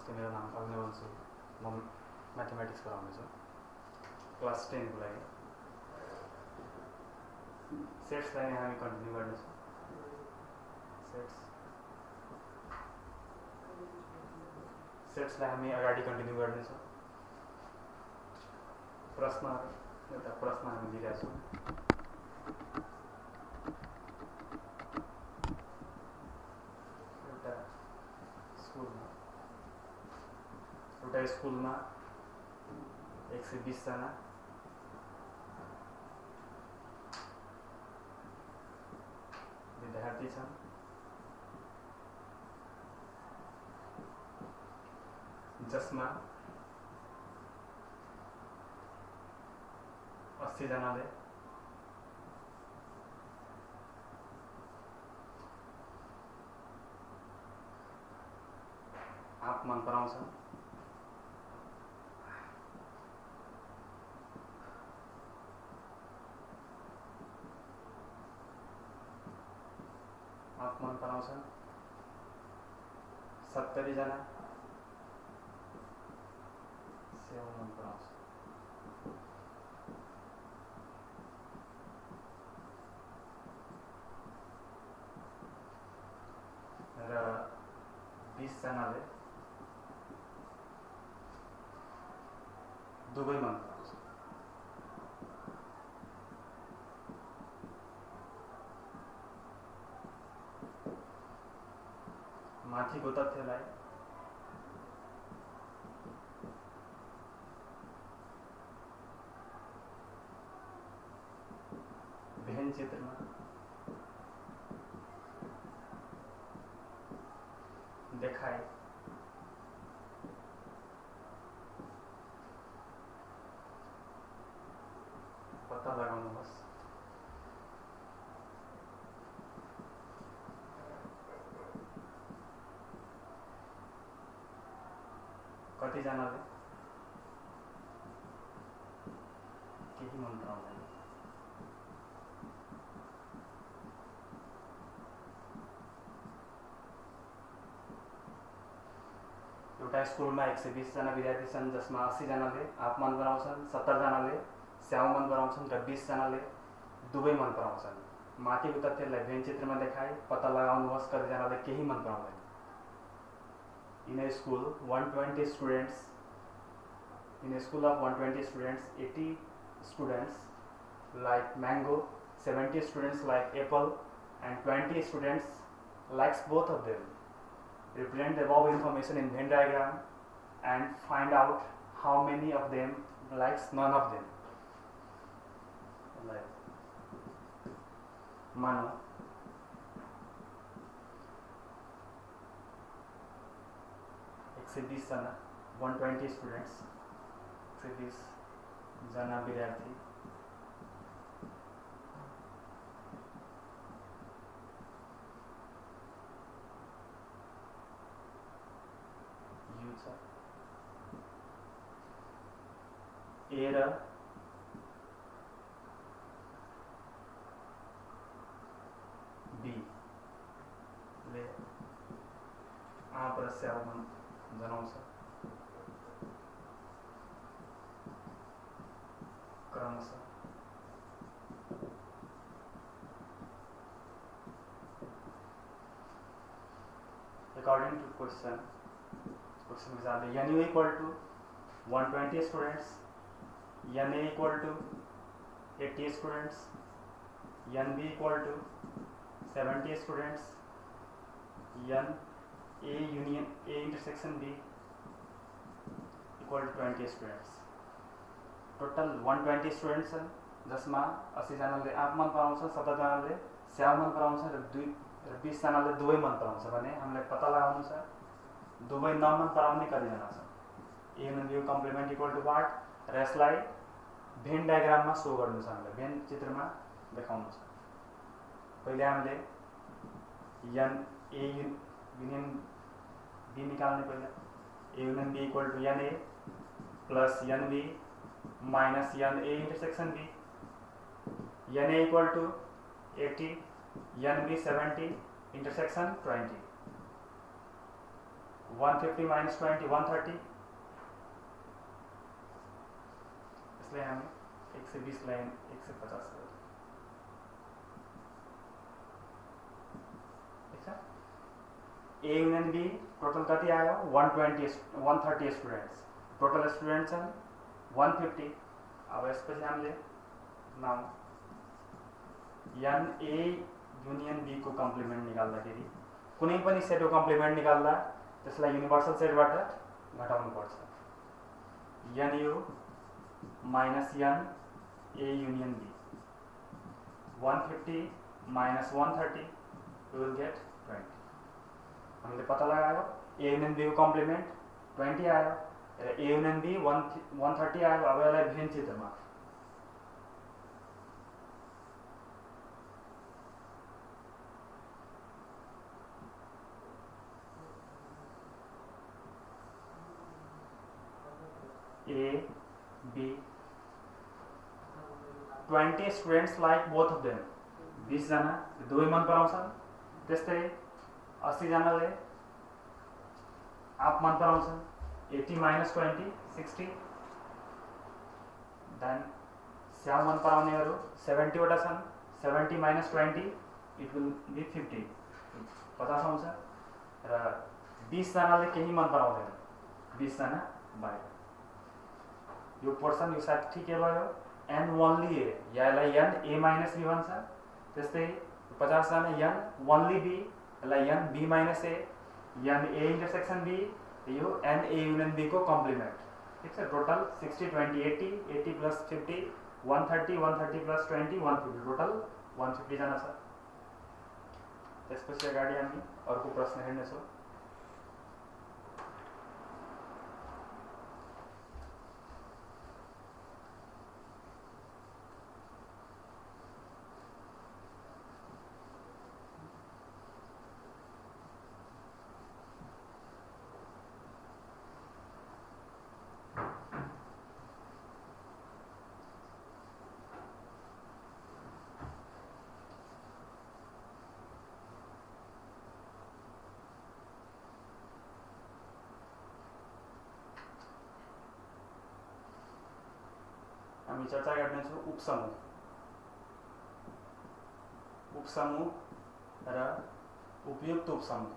नमस्ते, मेरो नाम अग्नि वंशु। म म्याथमेटिक्स पढाउँदैछु क्लास 10 को लागि। सेट्सलाई नै हामी कन्टिन्यू गर्नेछौँ। सेट्सलाई हामी अगाडि कन्टिन्यू गर्नेछौँ। एउटा प्रश्न हामी लिइरहेका छौँ। एउटा स्कुलमा 120 जना विद्यार्थी छन्। जसमा 80 जनाले आँप मन पराउँछन्। 70 जना स्याउ मन पराउँछ। र 20 जनाले दुवै मन पराउँछ। माथिको तथ्यलाई भेन चित्रमा देखाए पत्ता लगाउनुहोस्। कति जनाले केही मन पराउँदैन। एउटा स्कुलमा 120 जना विद्यार्थी छन्, जसमा 80 जनाले आँप मन पराउँछन्, 70 जनाले स्याउ मन पराउँछन् र 20 जनाले दुवै मन पराउँछन्। माथिको तथ्यलाई भेन चित्रमा देखाए पत्ता लगाउनुहोस् कति जनाले केही मन पराउँदैन। In a school of 120 students, 80 students like mango, 70 students like apple, and 20 students likes both of them. Represent the above information in Venn diagram and find out how many of them likes none of them. Like, मानो 120 जना 120 students 120 जना विद्यार्थी you छ। ए र be ले आँप र स्याउ मन जनाउँछ। क्रमशः according to question example, NU equal to 120 students, NA equal to 80 students, NB equal to 70 students, N A union A intersection B equal to 20 students. Total 120 students छन्, जसमा 80 जनाले आँप मन पराउँछ, 70 जनाले स्याउ मन पराउँछ र 20 जनाले दुवै मन पराउँछ भने हामीलाई पत्ता लगाउनु छ दुवै नमन पराउने कतिजना छन्। A and B complement equal to what र यसलाई भेन डायग्राममा सो गर्नु छ, हामीलाई भेन चित्रमा देखाउनु छ। पहिले हामीले एन ए युनियन बी निकाल्ने। पहिला A union B equal to n A plus n B minus n A intersection B. N A equal to 80, n B 70, intersection 20। 150 minus 20 130, इसलिए हमें 1 से 20 लाइन 1 से 50 कर, ठीक है। ए यूनियन बी टोटल कति आयो 130 students, total students हैं 150। अब यसपछि हामीले now n A union B को कम्प्लिमेंट निकाल्दाखेरि कुनै पनि सेटको कम्प्लिमेंट निकाल्दा त्यसलाई युनिभर्सल सेटबाट घटाउनु पर्छ। N U minus n A union B 150 minus 130 you will get 20। हामीले पता लगायो ए युनियन बी को कम्प्लिमेंट 20 आयो र ए युनियन बी 130 आयो। अब यसलाई भेन चित्रमा A, B, 20 students like both of them, 20 जना दुवै मन पराउँछन्। त्यस्तै 80 जनाले आप मन पराउँछन्। 80 माइनस 20 60। देन स्याउ मन पराउनेहरू 70 वटा छन्। 70 माइनस 20 इट विल बी 50, 50 आउँछ। र 20 जनाले केही मन पराउँदैन, 20 जना बाहिर। यो पोर्सन यो साठी के भयो एन ओन्ली ए, यसलाई एन ए माइनस बी भन्छ। त्यस्तै 50 जना एन ओन्ली बी, यसलाई n B minus A, n A intersection B, यो एन ए युनियन बी को कम्प्लिमेंट, ठीक है। टोटल 60 20 80, 80 प्लस 50 130, 130 प्लस 20 150, टोटल 150 जना छ। त्यसपछि अगाडि हामी अर्को प्रश्न हेर्नेछौँ। हामी चर्चा गर्नेछौँ उपसमूह, उपसमूह र उपयुक्त उपसमूह।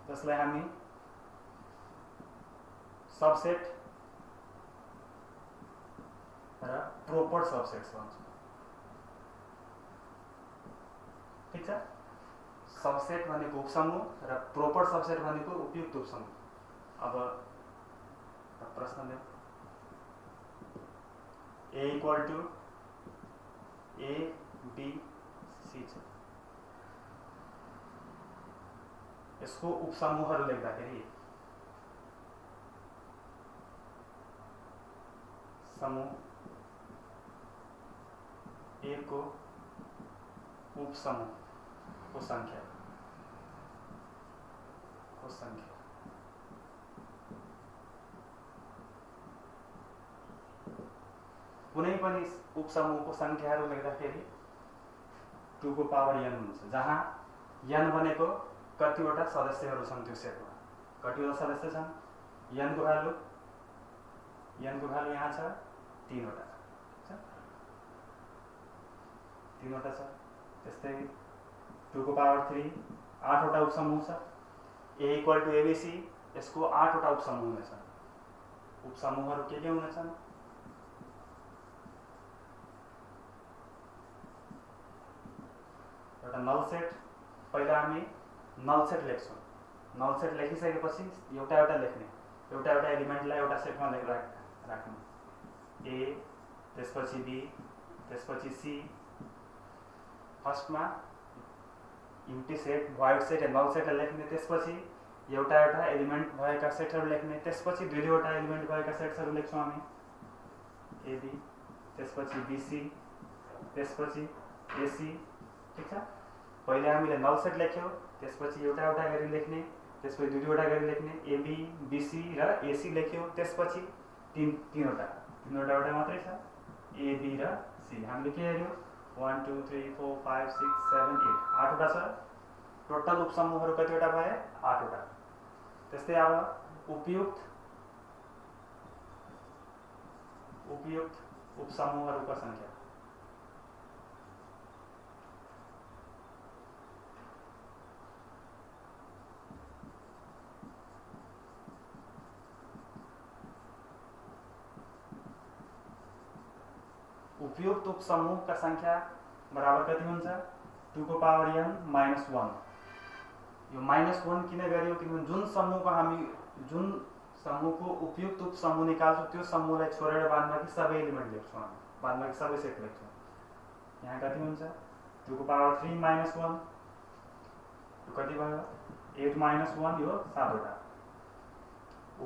जसलाई हामी सबसेट र प्रोपर सबसेट्स भन्छौँ, ठीक छ। सबसेट भनेको उपसमूह र प्रोपर सबसेट भनेको उपयुक्त उपसमूह। अब प्रश्न ले A equal to A B C छ। यसको उपसमूहहरू लेख्दाखेरि समूह ए को उपसमूह को संख्या कुनै पनि उपसमूहको संख्याहरू लेख्दाखेरि 2 को पावर n हुन्छ, जहाँ n भनेको कतिवटा सदस्यहरू छन् त्यो सेटमा, कतिवटा सदस्य छन्। n को भ्यालु यहाँ छ 3 वटा छ, 3 वटा छ। त्यस्तै 2 को पावर 3 8 वटा उपसमूह छ। ए इक्वल टू एबीसी, यसको 8 वटा उपसमूह हुनेछन्। उपसमूहहरू के हुनेछन्? एउटा नल सेट, पहिला हामी नल सेट लेख्छौँ। नल सेट लेखिसकेपछि एउटा एउटा लेख्ने, एउटा एउटा एलिमेन्टलाई एउटा सेटमा राख्नु। ए, त्यसपछि बी, त्यसपछि सी। फर्स्टमा इम्प्टी सेट, भोइड सेट या नल सेट लेख्ने, त्यसपछि एउटा एउटा एलिमेन्ट भएका सेटहरू लेख्ने, त्यसपछि दुई दुईवटा एलिमेन्ट भएका सेट्सहरू लेख्छौँ हामी। एबी, त्यसपछि बीसी, त्यसपछि एसी, ठीक छ। पहिले हामीले नल सेट लेख्यौँ, त्यसपछि एउटा एउटा गरी लेख्ने, त्यसपछि दुई दुईवटा गरी लेख्ने। एबी, बीसी र एसी लेख्यौँ, त्यसपछि तीनवटा मात्रै छ, एबी र सी। हामीले के हेर्यौँ? 1 2 3 4 5 6 7 8 आठवटा छ। टोटल उपसमूहहरू कतिवटा भए? 8वटा। त्यस्तै अब उपयुक्त उपसमूहहरूको संख्या। उपयुक्त उपसमूह का संख्या बराबर कति हुन्छ? 2 को पावर n माइनस 1। यो माइनस 1 किन गरियो? किनभने जुन समूहको उपयुक्त उपसमूह निकाल्छौँ त्यो समूहलाई छोडेर बादबाकी सबै एलिमेन्ट लेख्छौँ हामी, बादबाकी सबै सेट लेख्छौँ। यहाँ कति हुन्छ? 2 को पावर 3 माइनस 1 कति भयो? 8 माइनस 1 यो 7वटा।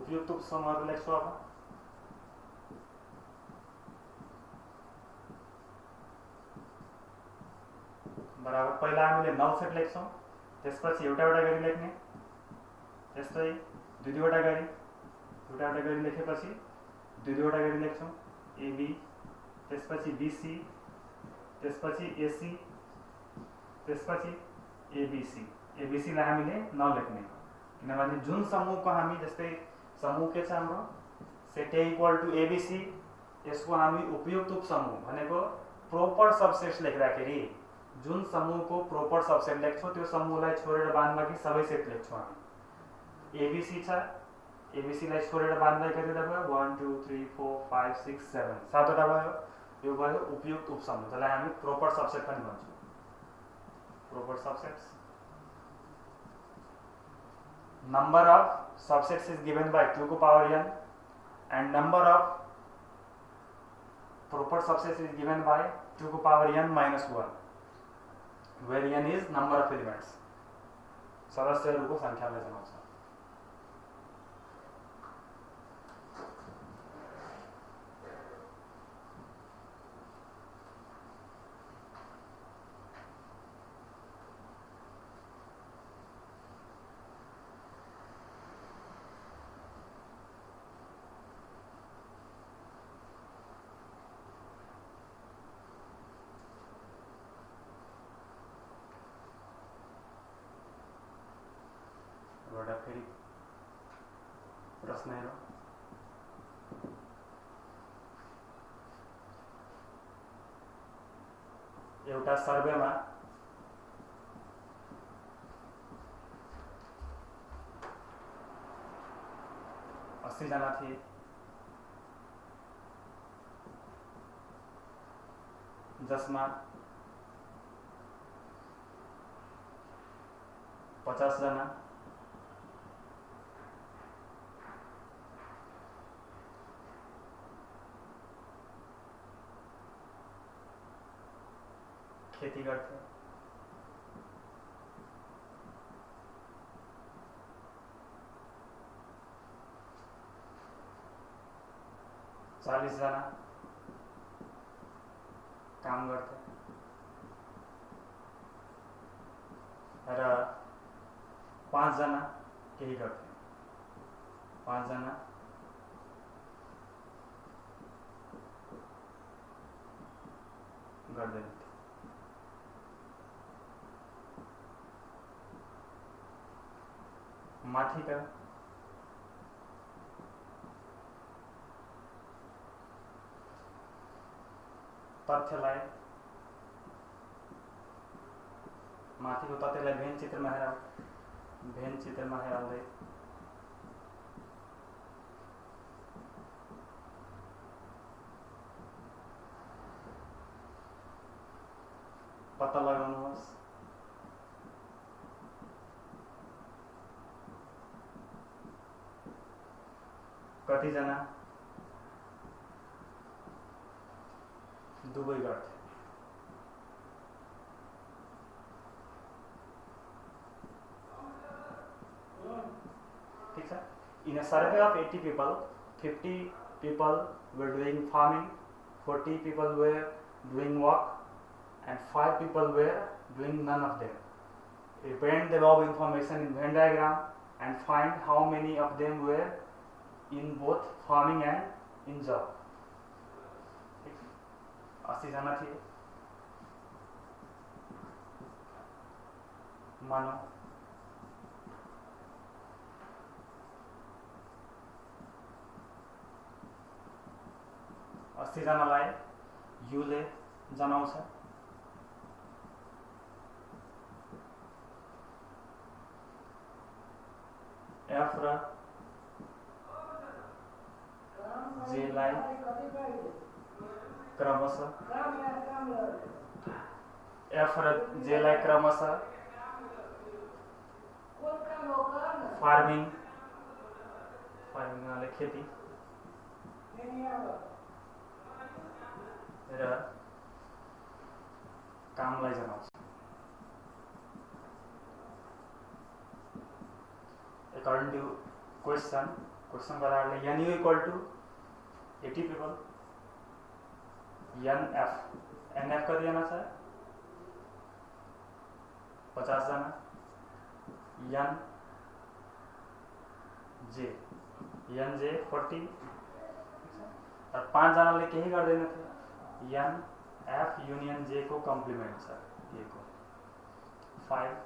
उपयुक्त उपसमूहहरू लेख्छौँ अब। बराबर पहिला हामीले नल सेट लेख्छौँ, त्यसपछि एउटा गरी लेख्ने, त्यस्तै दुईवटा गरी लेखेपछि दुईवटा गरी लेख्छौँ, AB, त्यसपछि BC, त्यसपछि AC, त्यसपछि ABC। ABCलाई हामीले नलेख्ने, किनभने जुन समूहको हामी, जस्तै समूह के छ हाम्रो set A equal to ABC, यसको हामी उपयुक्त उपसमूह भनेको प्रोपर सबसेट लेख्दाखेरि जुन समूहको प्रोपर सबसेट लेख्छौँ त्यो समूहलाई छोडेर बादबाकी सबै सेट लेख्छौँ हामी। ABC छ, ABCलाई छोडेर बादबाकी कतिवटा भयो? 1 2 3 4 5 6 7 7वटा भयो। यो भयो उपयुक्त उपसमूह, जसलाई हामी प्रोपर सबसेट पनि भन्छौँ। Proper subsets. Number of subsets is given by 2 को power n and number of proper subsets is given by 2 को power n minus 1, where n is number of elements, सदस्यहरूको संख्यालाई जनाउँछ। एउटा फेरि प्रश्न हेरौँ। एउटा सर्वेमा 80 जना थिए, जसमा 50 जना खेती गर्थे, 40 जना काम गर्थे र 5 जना केही गर्थे। 5 जना गर्दैन। माथिका तथ्यलाई भेन चित्रमा हेराउँदै पत्ता लगाउनुहोस्। कति जना दुबै गर्थे। ठीक छ। In a survey of 80 people, 50 people were doing farming, 40 people were doing work, and 5 people were doing none of them. Represent the above information in Venn diagram and find how many of them were in both farming and in job. 80 जना थिए, मानौ 80 जनालाई युले जनाउँछ। F र जेलाई क्रमशः farming फार्मिङले खेती र कामलाई जनाउँछ। According to question बताले NU equal to 80 people, NF कति जना छ 50 जना, NJ 40 और 5 जनाले केही गर्दैन थियो। NF युनियन J को कम्प्लिमेन्ट छ K को 5।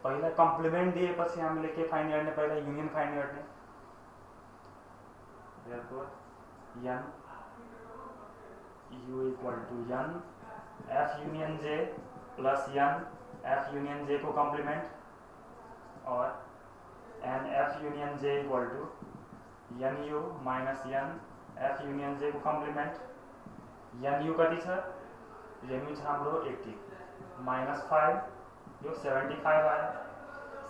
पहिला कम्प्लिमेन्ट दिएपछि हामीले के फाइन्ड गर्ने, पहिला युनियन फाइन्ड गर्ने। therefore NU equal to NF union J plus NF union J को कम्प्लिमेन्ट और NF union J equal to NU minus NF union J को कम्प्लिमेन्ट। NU कति छ, NU छ हाम्रो 80 minus 5 यो 75 आयो।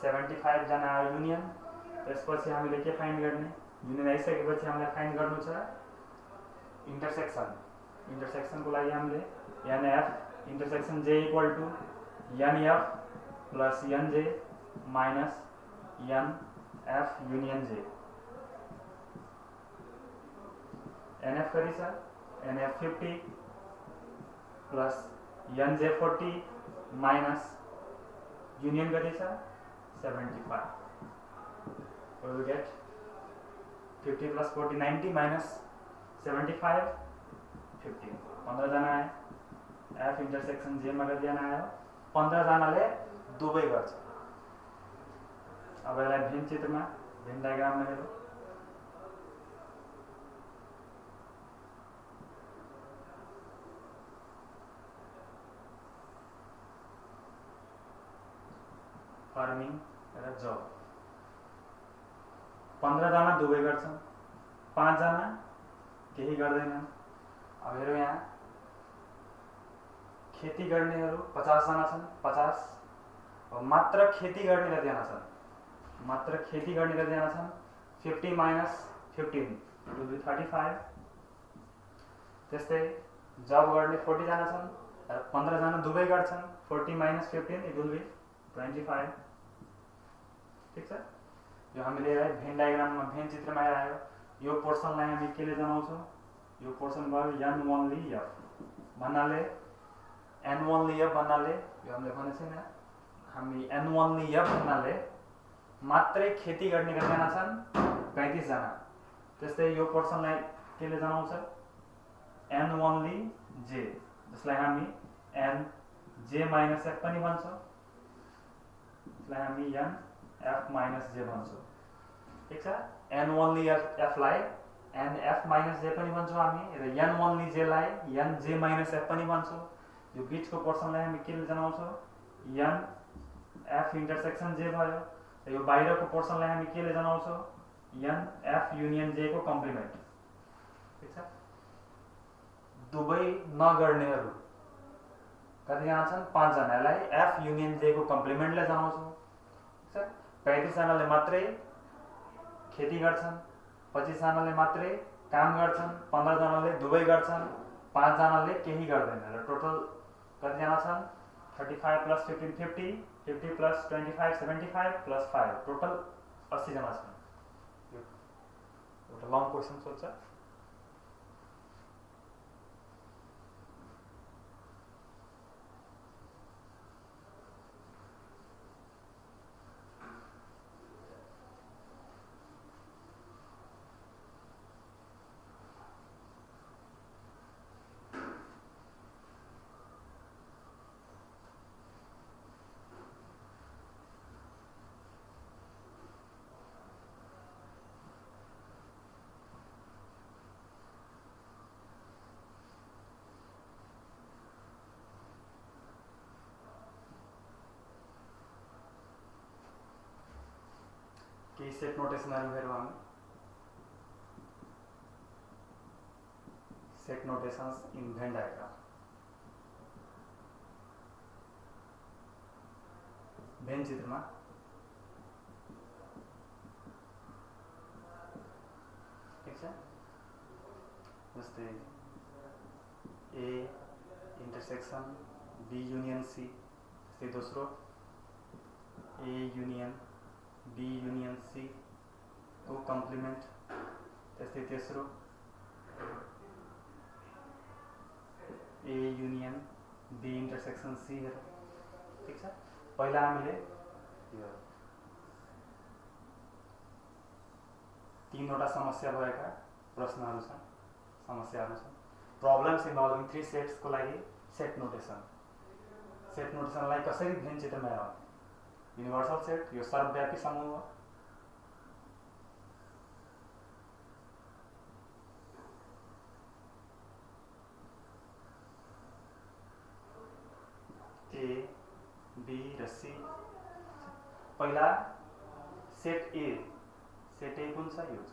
75 जना आयो युनियन। त्यसपछि हामीले के फाइन्ड गर्ने, युनियन आइसकेपछि हामीले फाइन्ड गर्नु छ इन्टरसेक्सन। इन्टरसेक्सनको लागि हामीले NF intersection J equal to NF plus NJ minus NF union J। NF कति छ, NF 50 plus NJ 40 minus union कति छ 75। We will get 50 plus 40 90 minus 75 50। 15 जना आए। F इंटरसेक्सन J मा कति जना आयो 15 जनाले दुबै गर्छ। अब यसलाई भेन चित्रमा भेन डायग्राममा हेरौँ। फार्मिङ र जब 15 जना दुबै गर्छन्, 5 जना केही गर्दैनन्। अब हेरौँ यहाँ खेती गर्नेहरू 50 जना छन्, 50 मात्र खेती गर्ने कति जना छन्, मात्र खेती गर्ने कति जना छन् 50 minus 15 will be 35। त्यस्तै जब गर्ने 40 जना छन्, 15 जना दुबै गर्छन्, 40 minus 15 it will be 25। ठीक छ। यो हामीले भेन डायग्राममा भेन चित्रमा आयो। यो पोर्सनलाई हामी केले जनाउँछौँ, यो पोर्सन भयो N1ली F भन्नाले N1ली F भन्नाले यो हामीले भनेको छैन, हामी N1ली F भन्नाले मात्रै खेती गर्ने कतिजना छन् 35 जना। त्यस्तै यो पोर्सनलाई केले जनाउँछ N1ली J, जसलाई हामी NJ माइनस F पनि भन्छौँ, जसलाई हामी NF माइनस J भन्छौँ। ठीक छ। N1ली F लाई NF माइनस J पनि भन्छौँ हामी र N1ली J लाई NJ माइनस F पनि भन्छौँ। यो बीचको पोर्सनलाई हामी के जनाउँछौँ NF इन्टरसेक्सन J भयो। र यो बाहिरको पोर्सनलाई हामी के जनाउँछौँ NF युनियन J को कम्प्लिमेन्ट। ठीक छ। दुबै नगर्नेहरू कतिजना छन् 5 जनालाई F युनियन J को कम्प्लिमेन्टले जनाउँछौँ। ठीक छ। 35 जनाले मात्रै खेती गर्छन्, 25 जनाले मात्रै काम गर्छन्, 15 जनाले दुबै गर्छन्, 5 जनाले केही गर्दैन र टोटल कतिजना छन् 35 प्लस 15 50, 50 प्लस 25 75 प्लस 5 टोटल 80 जना छन्। यो एउटा लङ क्वेसन सोध्छ। सेट नोटेसनहरू हेरौँ हामी। Set notations in Venn diagram. Venn चित्रमा ठीक छ। जस्तै A intersection B union C, त्यस्तै दोस्रो A union B union C को कम्प्लिमेंट, त्यस्तै तेस्रो A union B intersection C हेरौँ ठीक छ। पहिला हामीले यो तीनवटा समस्या भएका प्रश्नहरू छन्, समस्याहरू छन्। प्रब्लम्स इन्भल्भिङ 3 सेट्स को लागि सेट नोटेसन। सेट नोटेसनलाई कसरी भेन चित्रमा हेरौँ। युनिभर्सल सेट यो सर्वव्यापी समूह हो। ए बी र सी। पहिला सेट ए कुन छ, यो छ।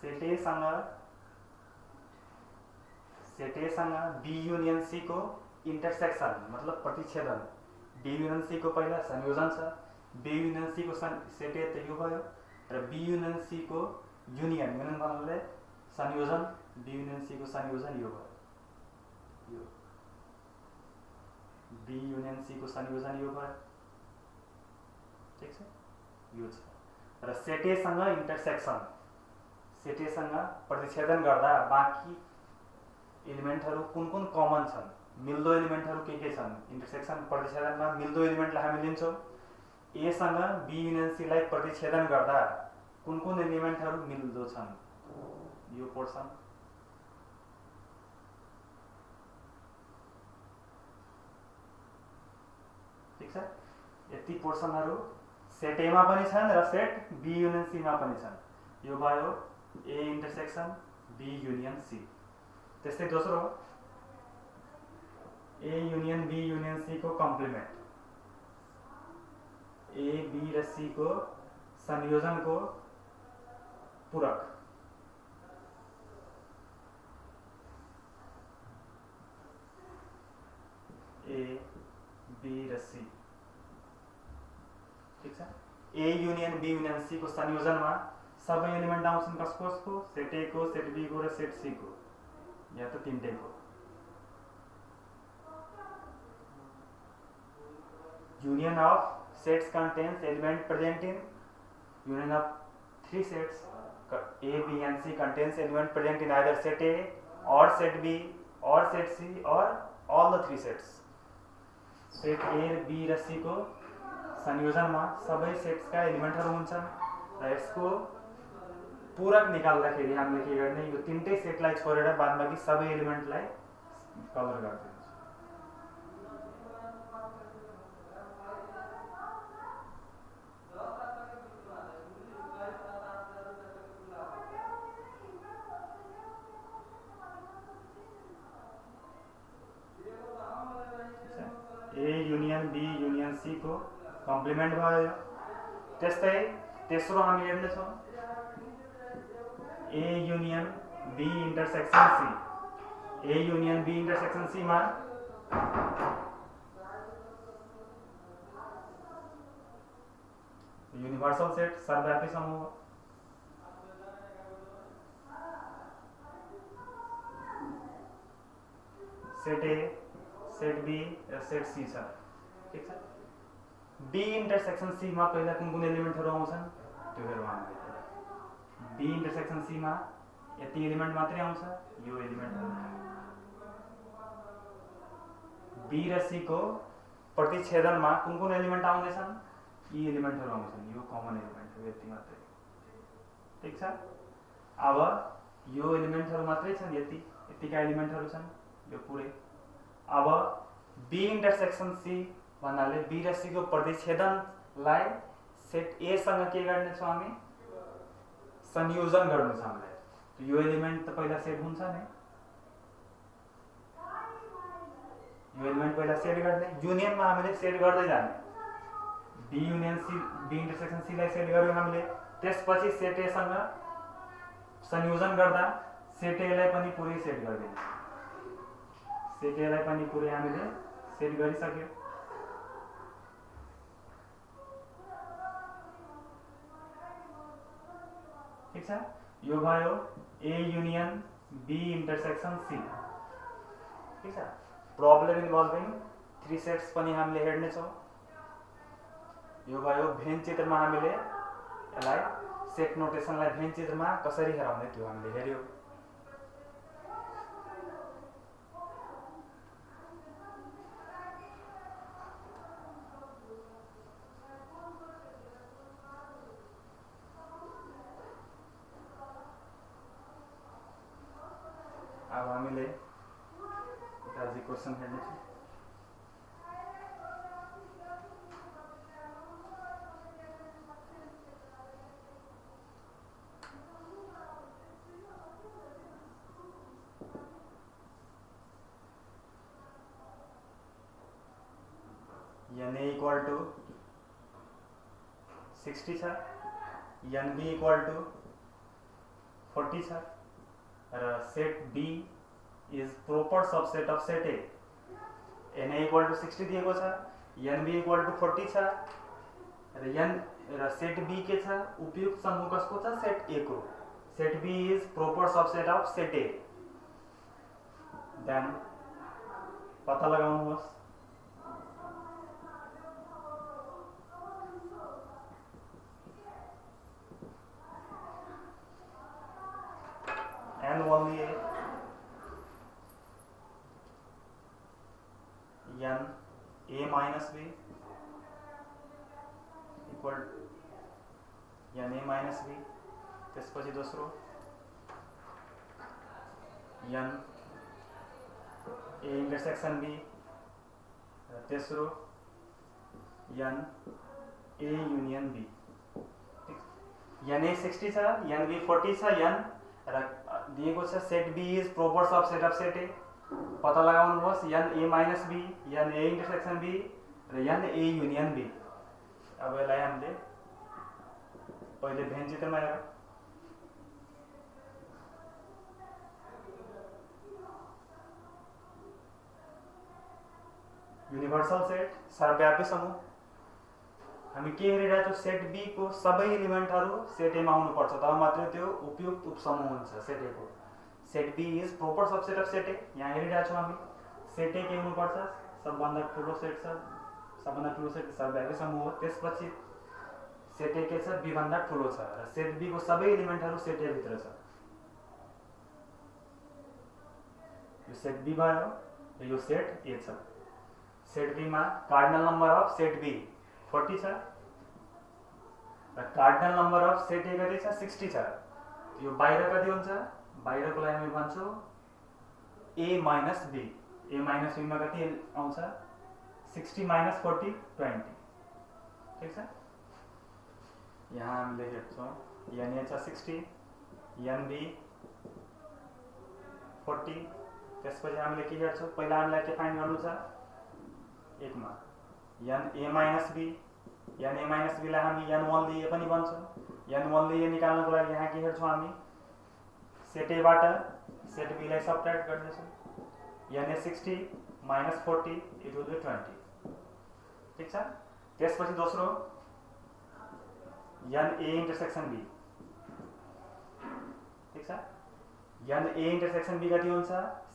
सेट ए सँग बी यूनियन सी को इंटरसेक्शन मतलब प्रतिच्छेदन। बी यूनियन सी को पहिला संयोजन छ। बी यूनियन सी को सेट ए त यो भयो र बी यूनियन सी को यूनियन भन्नाले संयोजन, बी यूनियन सी को संयोजन यो भयो। यो बी यूनियन सी को संयोजन यो भयो ठीक छ, यो छ। र सेट ए सँग इंटरसेक्शन, सेट ए सँग प्रतिच्छेदन गर्दा बाँकी एलिमेन्टहरू कुन कुन कमन छन्, मिल्दो एलिमेन्टहरू के छन्। इंटरसेक्शन प्रतिच्छेदनमा मिल्दो एलिमेन्टलाई हामी लिन्छौँ। ए सँग बी यूनियन सी लाई प्रतिच्छेदन गर्दा कुन कुन एलिमेन्टहरू मिल्दो छन्, यो पोर्सन। ठीक छ। यति पोर्सनहरू सेट ए मा पनि छन् र सेट बी यूनियन सी मा पनि छन्। यो भयो A intersection B union C. त्यस्तै दोस्रो A union B union C को कम्प्लिमेंट, ए बी र सी को संयोजन को पूरक। ए बी र सी ठीक छ। A union B union C को संयोजन में सबै एलिमेंट आउँछन् कसको, सेट ए को, सेट बी को र सेट सी को, या तो तीनटै को। Union of sets contains element present in union of 3 sets. A, B and C contains element present in either set A or set B or set C or all the 3 sets. Set A, B र C को संयोजनमा सबै sets का एलिमेन्टहरू हुन्छन् र यसको पूरक निकाल्दाखेरि हामीले के गर्ने, यो तीनटै सेटलाई छोडेर बादबाकी सबै एलिमेन्टलाई कभर गरिदिन्छ। A union B union C को कम्प्लिमेंट भयो। त्यस्तै तेस्रो हामी हेर्नेछौँ A union B intersection C. A union B intersection C मा यूनिवर्सल सेट सर्वव्यापी समूह। सेट ए, सेट बी र सेट सी छ ठीक छ। बी इंटरसेक्शन सी मा पहिला कुन कुन एलिमेन्टहरू आउँछन् त्यो हेरौँ हामीले। बी इंटरसेक्शन सी मा यति एलिमेन्ट मात्रै आउँछ, यो एलिमेन्टहरू। बी र सी को प्रतिच्छेदनमा कुन कुन एलिमेन्ट आउँदैछन्, यी एलिमेन्टहरू आउँछन्, यो कमन एलिमेन्ट हो, यति मात्रै ठीक छ। अब यो एलिमेन्टहरू मात्रै छन्, यतिका एलिमेन्टहरू छन् यो पुरै। अब बी इंटरसेक्शन सी भन्नाले बी र सी को प्रतिच्छेदनलाई सेट ए सँग के गर्नेछौँ हामी, संयोजन गर्नु छ हामीलाई। यो एलिमेन्ट त पहिला सेट हुन्छ नि, यो एलिमेन्ट पहिला सेट गर्ने, युनियनमा हामीले सेट गर्दै जाने। B union C, B intersection C लाई सेट गर्यो हामीले। त्यसपछि सेट ए सँग संयोजन गर्दा सेट ए लाई पनि पुरै सेट गरिदिन्छ। सेट ए लाई पनि पुरै हामीले सेट गरिसक्यो। ठीक छ, यो भयो A union B intersection C. ठीक छ, प्रब्लम इन्भल्भिङ 3 सेट्स पनि हामीले हेर्ने छौं। यो भयो भेन चित्रमा हामीले यसलाई सेट नोटेसनलाई भेन चित्रमा कसरी हेराउने त्यो हामीले हेर्यो। अब हामीले आज क्वेशन हेर्ने छौं। n a इक्वल टू 60 छ, n b इक्वल टू 40 छ र set b is proper subset of set A. n a equal to 60 दिएको छ, n b इक्वल टू 40 छ र सेट b के छ उपयुक्त समूह कसको छ सेट a को। Set b is proper subset of set A. Then पत्ता लगाउनुहोस् n only a, n a minus b इक्वल n a minus b। त्यसपछि दोस्रो n a इंटरसेक्शन b र तेस्रो n a union b। n a 60 छ, n b 40 छ, n र दिएको छ set b is proper subset of set ए। पत्ता लगाउनुहोस् n a minus b, n a intersection b र n a युनियन b। अब यसलाई हामीले पहिले भेन चित्रमा हेरौँ। यूनिवर्सल सेट सर्वव्यापी समूह। हामी के हेरिरहेको छौं सेट बी को सबै एलिमेन्टहरु सेट ए मा हुनुपर्छ, तब मात्र त्यो उपयुक्त उपसमूह हुन्छ सेट ए को। Set B is proper subset of set A. यहाँ हेरिरहेको छौं हामी सेट ए के हुनुपर्छ सबभन्दा ठूलो सेट छ, सबभन्दा ठूलो सेट सर्वव्यापी समूह हो। त्यसपछि सेट ए के छ बी भन्दा ठूलो छ र सेट बी को सबै एलिमेन्टहरु सेट ए भित्र छ। यो सेट बी भयो र यो सेट ए छ। सेट बी मा cardinal number of set B 40 छ र cardinal number of set A कति छ 60 छ। यो बाहिर कति हुन्छ, बाहिरको लागि हामी भन्छौ a minus b। a minus b मा कति आउँछ 60 minus 40 20। ठीक छ, यहाँ हामीले हेर्छौं n a छ 60, n b 40। त्यसपछि हामीले के हेर्छौं पहिला हामीलाई के फाइन्ड गर्नु छ एक मा n a minus b, n a minus b लाई हामी n only a पनि भन्छौं। n only a निकाल्नको लागि यहाँ के हेर्छौं हामी सेट ए बाट सेट बी लाई सबट्र्याक्ट गर्दैछौं। n a 60 minus 40 it will be 20। ठीक छ, त्यसपछि दोस्रो n a इंटरसेक्शन b। ठीक छ, n a इंटरसेक्शन b कति हुन्छ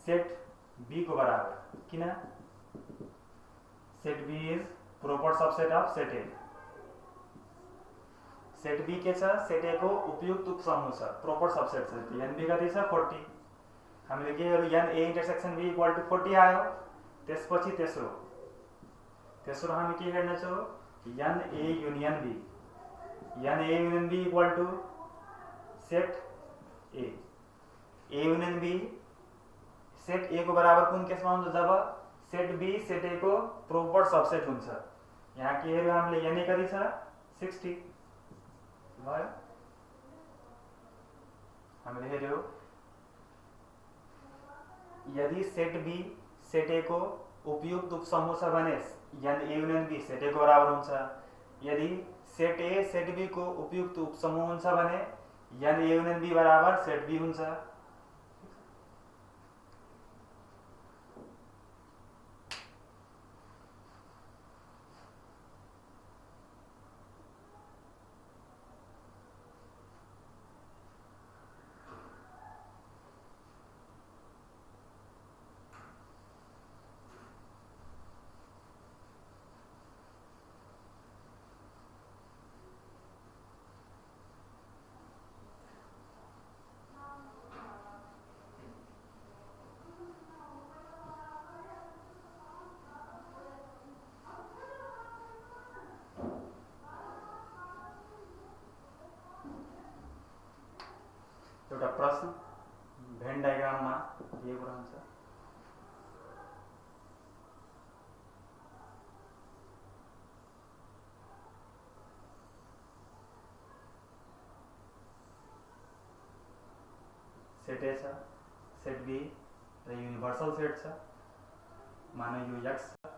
सेट b को बराबर, किन set b is proper subset of set A. Set B के छ सेट ए को उपयुक्त उपसमूह छ, प्रोपर सबसेट छ। n b कति छ 40। हामीले के गर्यो n a intersection b equal to 40 आयो। त्यसपछि तेस्रो हामी के हेर्ने छौं n a union b। n a union b equal to set a। a union b set a को बराबर कुन केसमा हुन्छ जब सेट b सेट a को प्रोपर सबसेट हुन्छ। यहाँ के हेर्यो हामीले n a कति छ 60 भयो। हामीले हेर्यो यदि सेट b सेट a को उपयुक्त उपसमूह छ भने n a union b set a को बराबर हुन्छ। यदि सेट ए सेट बी को उपयुक्त उपसमूह हुन्छ भने n a युनियन b बराबर सेट b हुन्छ। एउटा प्रश्न भेन डायग्राममा दिएको रहन्छ। सेट ए छ, सेट बी र युनिभर्सल सेट छ। मानौ यो x छ,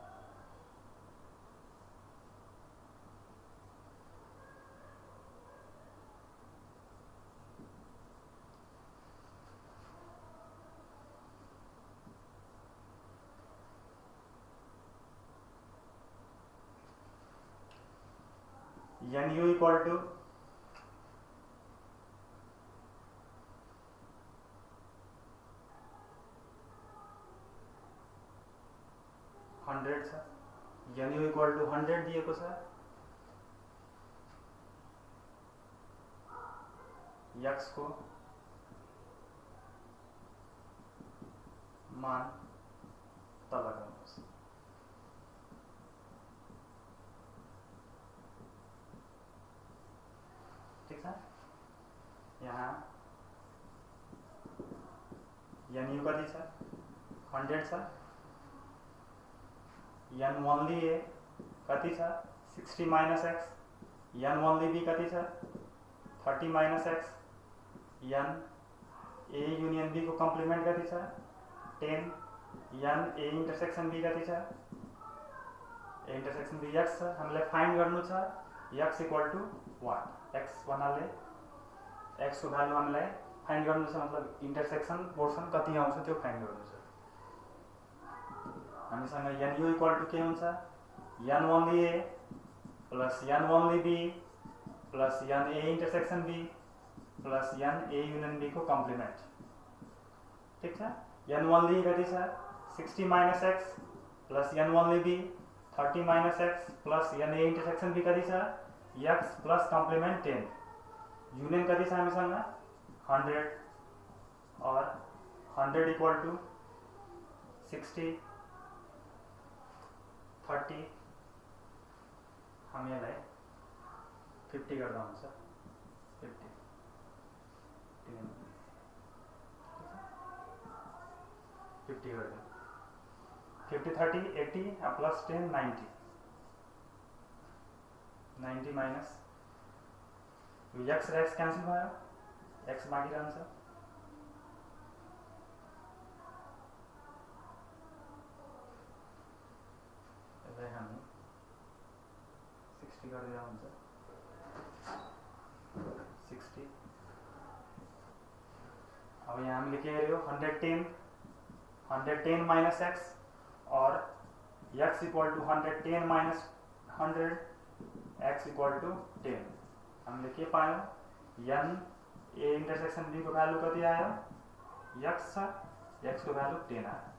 nu equal to छ, nu equal to 100 दिएको छ। x को मान पता लगाउनुहोस्। ठीक छ, यहाँ nu कति छ? 100 छ। n only a कति छ? 60 minus x। n only b कति छ? 30 minus x। n a union b को कम्प्लिमेन्ट कति छ? 10। n a इंटरसेक्सन b कति छ? a इंटरसेक्सन b x छ। हामीलाई फाइन्ड गर्नु छ x equal to what? x भन्नाले x को भ्यालु हामीलाई फाइन्ड गर्नु छ, मतलब इंटरसेक्सन पोर्सन कति आउँछ त्यो फाइन्ड गर्नु छ। हामीसँग nu इक्वल टु के हुन्छ? n only a plus n only b plus n a intersection b plus n a union b को कम्प्लिमेन्ट। ठीक छ, n only कति छ? 60 minus x plus n only b 30 minus x plus n a intersection b कति छ? x plus complement 10। Union कति छ हामीसँग? 100 और 100 इक्वल टू 60 30 हम यसलाई 50 गर्दा हुन्छ। 50 गर्दा 50 30 80 प्लस 10 90 90 माइनस x र x क्यान्सल भयो, x बाँकी रहन्छ। यसलाई हामी 60 गर्दै हुन्छ। 60 अब यहाँ हामीले के गर्यो? 110 माइनस x और x equal to 110 minus 100 x equal to 10। हामीले के पायौं? n a इंटरसेक्सन b को भ्यालु कति आयो? x छ, x को भ्यालु 10 आयो।